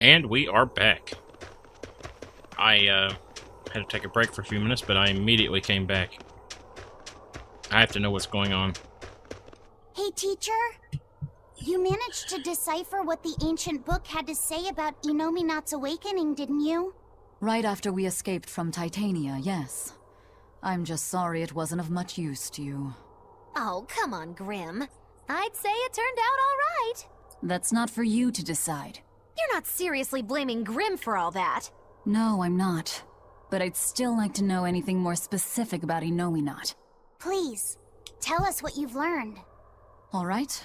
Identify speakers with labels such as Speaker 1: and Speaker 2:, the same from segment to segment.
Speaker 1: And we are back. I had to take a break for a few minutes, but I immediately came back. I have to know what's going on.
Speaker 2: Hey, teacher. You managed to decipher what the ancient book had to say about Inominat's awakening, didn't you?
Speaker 3: Right after we escaped from Titania, yes. I'm just sorry it wasn't of much use to you.
Speaker 4: Oh, come on, Grim. I'd say it turned out all right.
Speaker 3: That's not for you to decide.
Speaker 4: You're not seriously blaming Grim for all that.
Speaker 3: No, I'm not. But I'd still like to know anything more specific about Inominat.
Speaker 2: Please, tell us what you've learned.
Speaker 3: All right.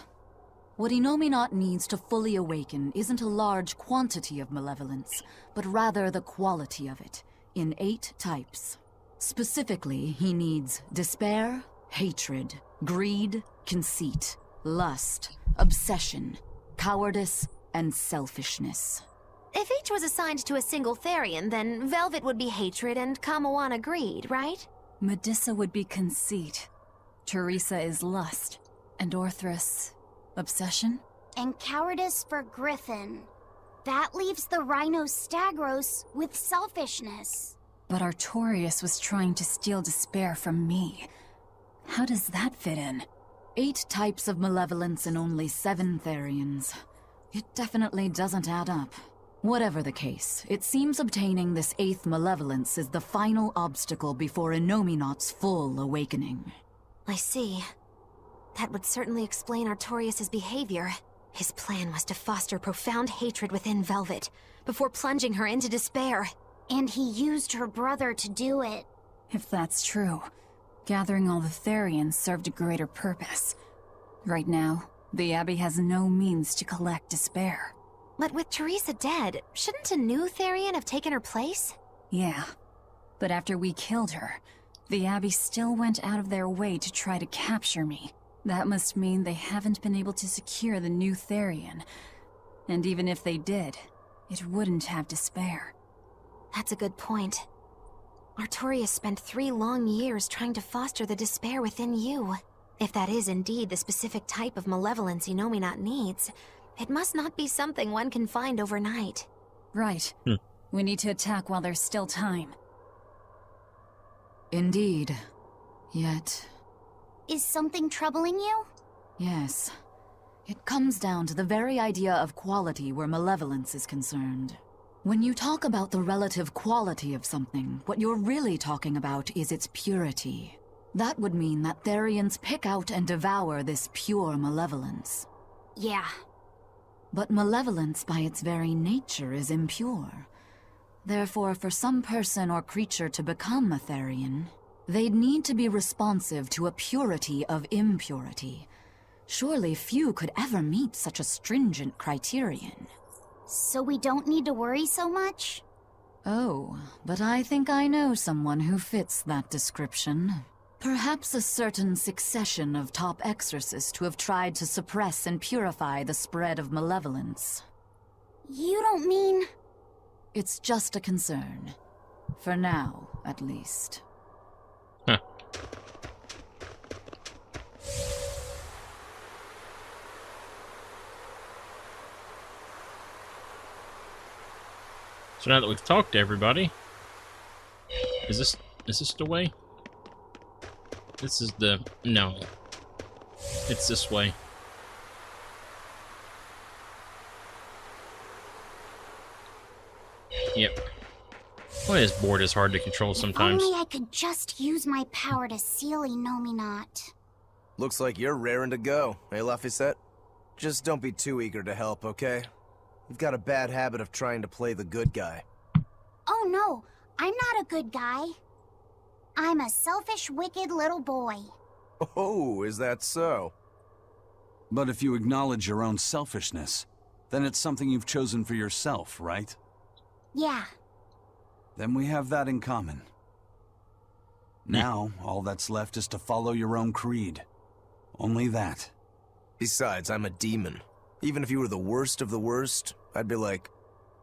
Speaker 3: What Inominat needs to fully awaken isn't a large quantity of malevolence, but rather the quality of it, in 8 types. Specifically, he needs despair, hatred, greed, conceit, lust, obsession, cowardice, and selfishness.
Speaker 4: If each was assigned to a single Therian, then Velvet would be hatred and Kamawana greed, right?
Speaker 3: Medusa would be conceit. Teresa is lust. And Orthrus, obsession?
Speaker 2: And cowardice for Griffin. That leaves the Rhino Stagros with selfishness.
Speaker 3: But Artorius was trying to steal despair from me. How does that fit in? 8 types of malevolence and only 7 Therians. It definitely doesn't add up. Whatever the case, it seems obtaining this 8th malevolence is the final obstacle before Inominat's full awakening.
Speaker 4: I see. That would certainly explain Artorius' behavior. His plan was to foster profound hatred within Velvet, before plunging her into despair.
Speaker 2: And he used her brother to do it.
Speaker 3: If that's true, gathering all the Therians served a greater purpose. Right now, the Abbey has no means to collect despair.
Speaker 4: But with Teresa dead, shouldn't a new Therian have taken her place?
Speaker 3: Yeah, but after we killed her, the Abbey still went out of their way to try to capture me. That must mean they haven't been able to secure the new Therian. And even if they did, it wouldn't have despair.
Speaker 4: That's a good point. Artorius spent 3 long years trying to foster the despair within you. If that is indeed the specific type of malevolence Inominat needs, it must not be something one can find overnight.
Speaker 3: Right. We need to attack while there's still time. Indeed. Yet...
Speaker 2: Is something troubling you?
Speaker 3: Yes. It comes down to the very idea of quality where malevolence is concerned. When you talk about the relative quality of something, what you're really talking about is its purity. That would mean that Therians pick out and devour this pure malevolence.
Speaker 2: Yeah.
Speaker 3: But malevolence by its very nature is impure. Therefore, for some person or creature to become a Therian, they'd need to be responsive to a purity of impurity. Surely few could ever meet such a stringent criterion.
Speaker 2: So we don't need to worry so much?
Speaker 3: Oh, but I think I know someone who fits that description. Perhaps a certain succession of top exorcists who have tried to suppress and purify the spread of malevolence.
Speaker 2: You don't mean...
Speaker 3: It's just a concern. For now, at least.
Speaker 1: Huh. So now that we've talked to everybody, is this the way? This is the... no. It's this way. Yep. Why this board is hard to control sometimes.
Speaker 2: If only I could just use my power to seal Inominat.
Speaker 5: Looks like you're raring to go, eh, Laphicet? Just don't be too eager to help, okay? You've got a bad habit of trying to play the good guy.
Speaker 2: Oh no, I'm not a good guy. I'm a selfish, wicked little boy.
Speaker 5: Oh, is that so?
Speaker 6: But if you acknowledge your own selfishness, then it's something you've chosen for yourself, right?
Speaker 2: Yeah.
Speaker 6: Then we have that in common. Now, all that's left is to follow your own creed. Only that.
Speaker 5: Besides, I'm a demon. Even if you were the worst of the worst, I'd be like,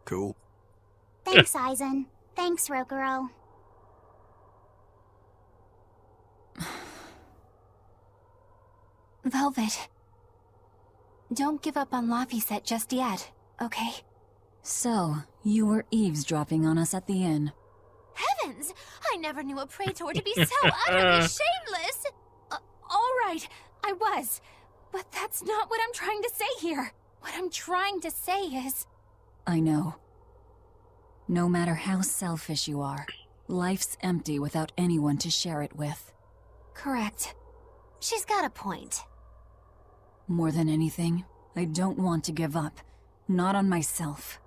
Speaker 5: cool.
Speaker 2: Thanks, Aizen. Thanks, Rokuro.
Speaker 4: Velvet. Don't give up on Laphicet just yet, okay?
Speaker 3: So, you were eavesdropping on us at the inn.
Speaker 4: Heavens! I never knew a praetor to be so utterly shameless! Alright, I was. But that's not what I'm trying to say here. What I'm trying to say is...
Speaker 3: I know. No matter how selfish you are, life's empty without anyone to share it with.
Speaker 4: Correct. She's got a point.
Speaker 3: More than anything, I don't want to give up. Not on myself.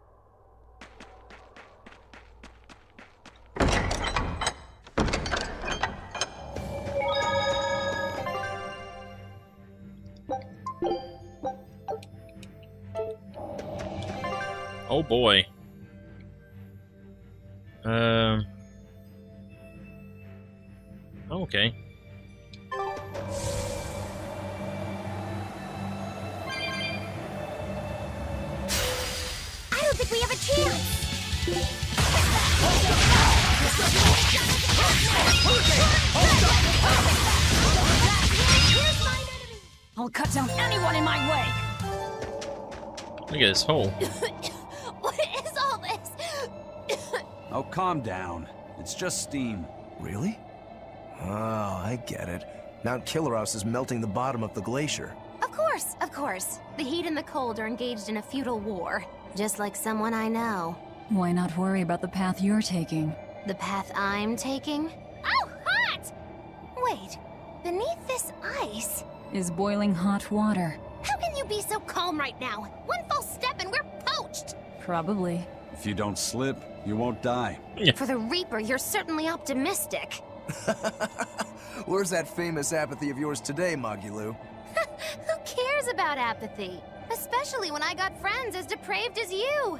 Speaker 1: Oh boy. Okay.
Speaker 2: I don't think we have a chance!
Speaker 3: I'll cut down anyone in my way!
Speaker 1: Look at this hole.
Speaker 4: What is all this?
Speaker 6: Oh, calm down. It's just steam.
Speaker 5: Really? Oh, I get it. Mount Killeros is melting the bottom of the glacier.
Speaker 4: Of course, of course. The heat and the cold are engaged in a futile war. Just like someone I know.
Speaker 3: Why not worry about the path you're taking?
Speaker 4: The path I'm taking? Oh, hot! Wait, beneath this ice?
Speaker 3: Is boiling hot water.
Speaker 4: How can you be so calm right now? One false step and we're poached!
Speaker 3: Probably.
Speaker 6: If you don't slip, you won't die.
Speaker 4: For the Reaper, you're certainly optimistic.
Speaker 5: Where's that famous apathy of yours today, Magulu?
Speaker 4: Who cares about apathy? Especially when I got friends as depraved as you.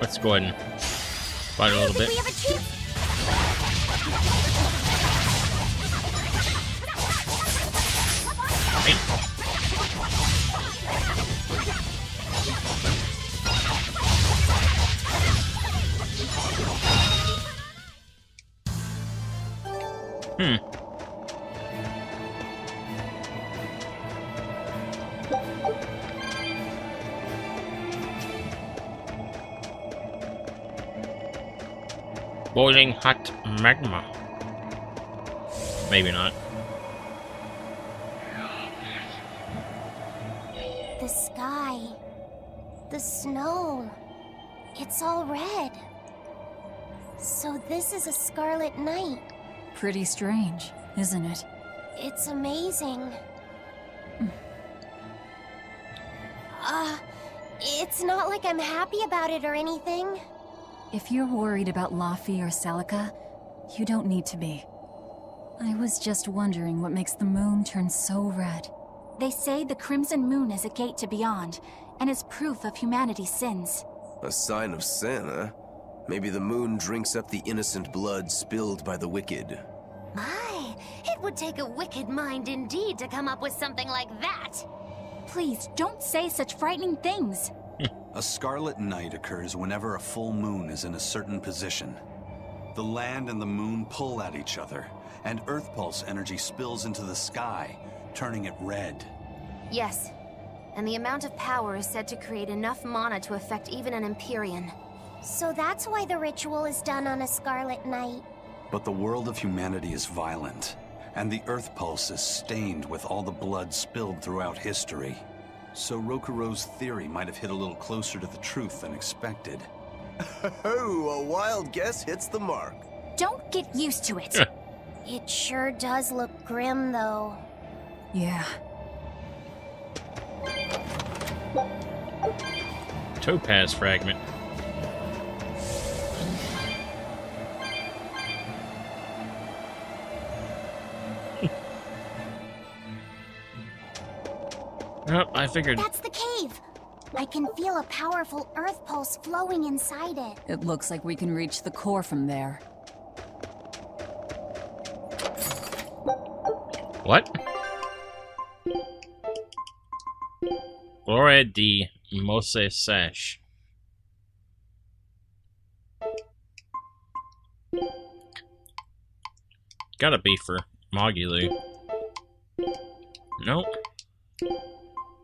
Speaker 1: Let's go ahead and fight a little bit.
Speaker 2: We have a chance!
Speaker 1: Boiling hot magma. Maybe not.
Speaker 2: The sky. The snow. It's all red. So this is a scarlet night.
Speaker 3: Pretty strange, isn't it?
Speaker 2: It's amazing. It's not like I'm happy about it or anything.
Speaker 3: If you're worried about Laffy or Celica, you don't need to be. I was just wondering what makes the moon turn so red.
Speaker 7: They say the Crimson Moon is a gate to beyond, and is proof of humanity's sins.
Speaker 5: A sign of sin, huh? Maybe the moon drinks up the innocent blood spilled by the wicked.
Speaker 4: My, it would take a wicked mind indeed to come up with something like that.
Speaker 7: Please, don't say such frightening things.
Speaker 6: A scarlet night occurs whenever a full moon is in a certain position. The land and the moon pull at each other, and Earth Pulse energy spills into the sky, turning it red.
Speaker 4: Yes, and the amount of power is said to create enough mana to affect even an Empyrean.
Speaker 2: So that's why the ritual is done on a scarlet night.
Speaker 6: But the world of humanity is violent, and the Earth Pulse is stained with all the blood spilled throughout history. So Rokuro's theory might have hit a little closer to the truth than expected.
Speaker 5: Oh, a wild guess hits the mark.
Speaker 7: Don't get used to it.
Speaker 2: It sure does look grim, though.
Speaker 3: Yeah.
Speaker 1: Topaz fragment. Oh, I figured.
Speaker 2: That's the cave! I can feel a powerful earth pulse flowing inside it.
Speaker 3: It looks like we can reach the core from there.
Speaker 1: What? Flora de Mose Sash. Gotta be for Mogulu. Nope.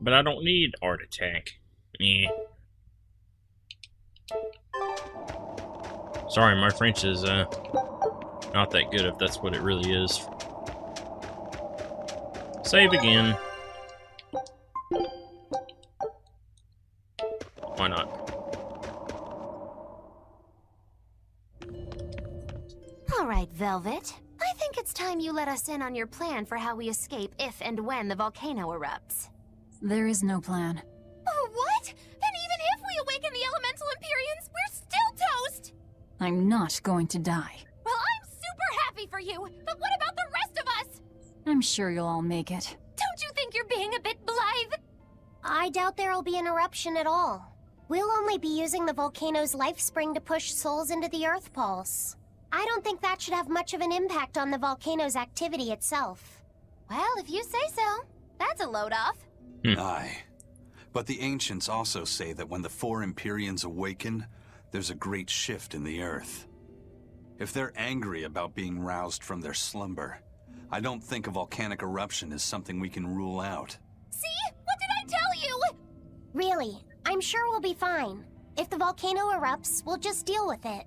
Speaker 1: But I don't need Art Attack. Eh. Sorry, my French is not that good if that's what it really is. Save again. Why not?
Speaker 4: All right, Velvet. I think it's time you let us in on your plan for how we escape if and when the volcano erupts.
Speaker 3: There is no plan.
Speaker 4: Oh, what? Then even if we awaken the elemental Empyreans, we're still toast!
Speaker 3: I'm not going to die.
Speaker 4: Well, I'm super happy for you, but what about the rest of us?
Speaker 3: I'm sure you'll all make it.
Speaker 4: Don't you think you're being a bit blithe?
Speaker 2: I doubt there'll be an eruption at all. We'll only be using the volcano's life spring to push souls into the Earth Pulse. I don't think that should have much of an impact on the volcano's activity itself.
Speaker 4: Well, if you say so. That's a load off.
Speaker 6: Aye. But the ancients also say that when the four Empyreans awaken, there's a great shift in the earth. If they're angry about being roused from their slumber, I don't think a volcanic eruption is something we can rule out.
Speaker 4: See? What did I tell you?
Speaker 2: Really, I'm sure we'll be fine. If the volcano erupts, we'll just deal with it.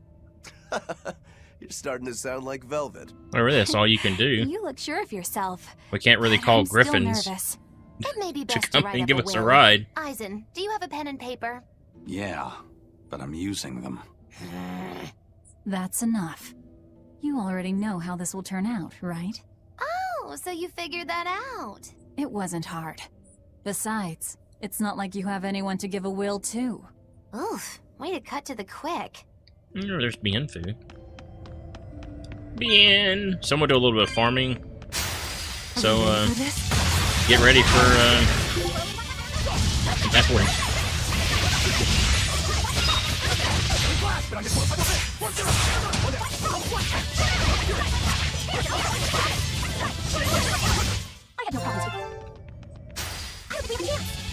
Speaker 5: You're starting to sound like Velvet.
Speaker 1: Well, really, that's all you can do.
Speaker 4: You look sure of yourself.
Speaker 1: We can't really
Speaker 4: But
Speaker 1: call
Speaker 4: I'm still
Speaker 1: griffins
Speaker 4: nervous. It may be
Speaker 1: to
Speaker 4: best
Speaker 1: come
Speaker 4: write
Speaker 1: and
Speaker 4: up
Speaker 1: give
Speaker 4: a
Speaker 1: us a
Speaker 4: will.
Speaker 1: ride.
Speaker 4: Eisen, do you have a pen and paper?
Speaker 6: Yeah, but I'm using them.
Speaker 3: That's enough. You already know how this will turn out, right?
Speaker 4: Oh, so you figured that out.
Speaker 3: It wasn't hard. Besides, it's not like you have anyone to give a will to.
Speaker 4: Oof, way to cut to the quick.
Speaker 1: There's Bien food. Bien! Someone do a little bit of farming. So,
Speaker 3: For this?
Speaker 1: get ready for, exporting.
Speaker 2: I have no problems with it. I don't think we have a chance.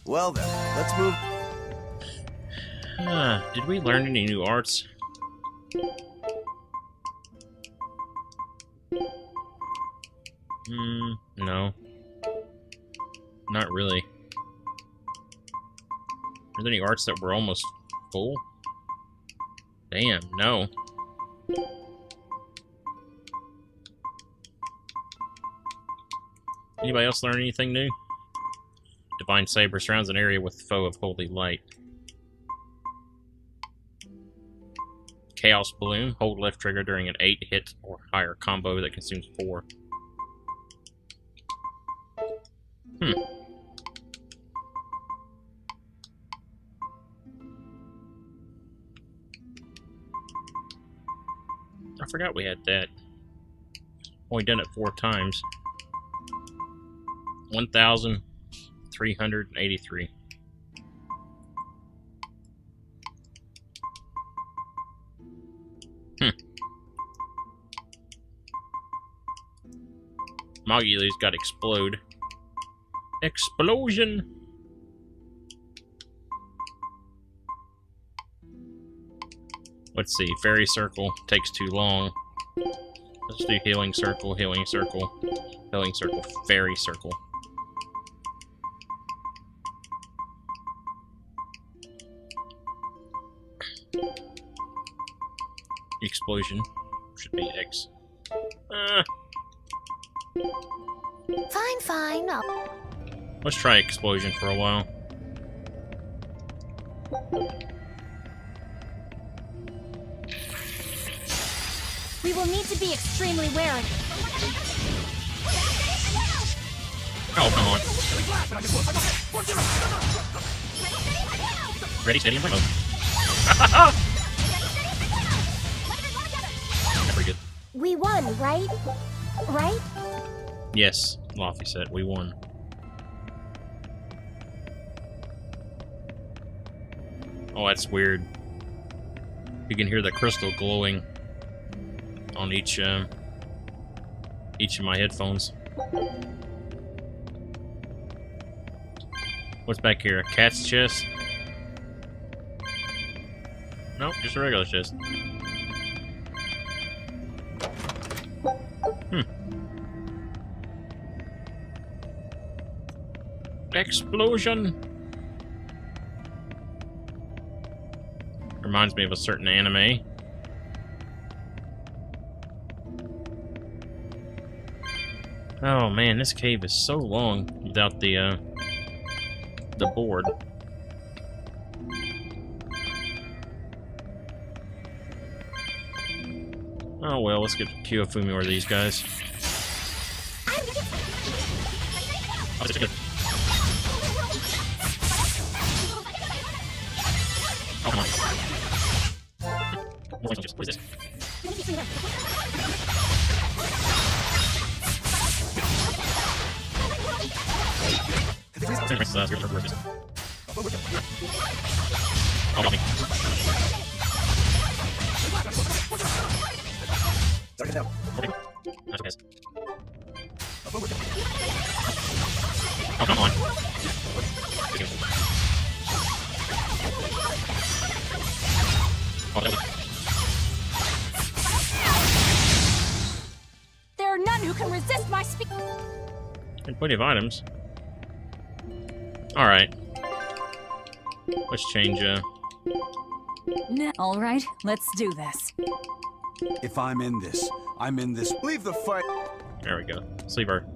Speaker 5: Well then, let's move.
Speaker 1: Did we learn any new arts? No. Not really. Are there any arts that were almost full? Damn, no. Anybody else learn anything new? Divine Saber surrounds an area with foe of holy light. Chaos Balloon. Hold left trigger during an 8-hit or higher combo that consumes 4. I forgot we had that. Only done it 4 times. 1,383. Mogulu's got explode. Explosion! Let's see, Fairy Circle takes too long. Let's do Healing Circle, Healing Circle, Healing Circle, Fairy Circle. Explosion should be X.
Speaker 4: Fine.
Speaker 1: Let's try Explosion for a while.
Speaker 2: We will need to be extremely wary.
Speaker 1: Oh, come on. Ready, steady, and remote. Pretty good.
Speaker 2: We won, right? Right?
Speaker 1: Yes, Laffy said, we won. Oh, that's weird. You can hear the crystal glowing on each of my headphones. What's back here? A cat's chest? Nope, just a regular chest. Explosion! Reminds me of a certain anime. Oh man, this cave is so long without the board. Oh well, let's get Kyofumi or these guys. Oh, this is good. Oh, come on. What is this? Oh, got me.
Speaker 5: Target down.
Speaker 1: That's okay. Oh, come on. Oh, that was...
Speaker 7: There are none who can resist my speed.
Speaker 1: And plenty of items. Alright. Let's change,
Speaker 3: All right, let's do this.
Speaker 6: If I'm in this, I'm in this.
Speaker 5: Leave the fight.
Speaker 1: there we go. Let's leave our